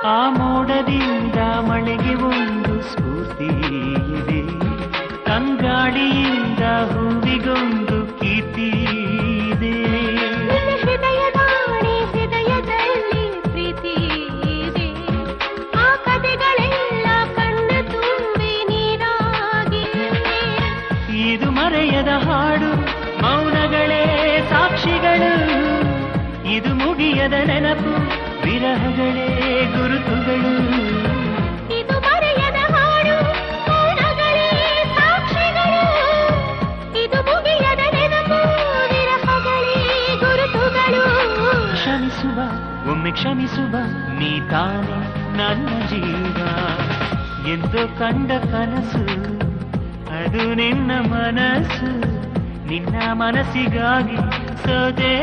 ಆ ಮೋಡದಿಂದ ಮಳೆಗೆ ಒಂದು ಸ್ಫೂರ್ತಿ ಇದೆ, ತಂಗಾಳಿಯಿಂದ ಹೂವಿಗೊಂದು ಕೀರ್ತಿ ಇದೆ. ಹೃದಯದಾಣೆ ಹೃದಯದಲ್ಲಿ ಪ್ರೀತಿ ಇದೆ, ಆ ಕಥೆಗಳೆಲ್ಲ ಕಣ್ಣು ತುಂಬಿ ನೀರಾಗಿದೆ. ಇದು ಮರೆಯದ ಹಾಡು, ಮೌನಗಳೇ ಸಾಕ್ಷಿಗಳು, ಇದು ಮುಗಿಯದ ನೆನಪು, ವಿರಹಗಳೇ ಗುರುತುಗಳು. ಇದು ಮರೆಯದ ಹಾಡು, ಮೌನಗಳೇ ಸಾಕ್ಷಿಗಳು, ಇದು ಮುಗಿಯದ ನೆನಪು, ವಿರಹಗಳೇ ಗುರುತುಗಳು. ಕ್ಷಮಿಸುವ ಒಮ್ಮೆ ಕ್ಷಮಿಸುವ, ನೀ ತಾನೆ ನನ್ನ ಜೀವ. ಎಂದು ಕಂಡ ಕನಸು ಅದು ನಿನ್ನ ಮನಸ್ಸು, ನಿನ್ನ ಮನಸ್ಸಿಗಾಗಿ ಸೋದೆ.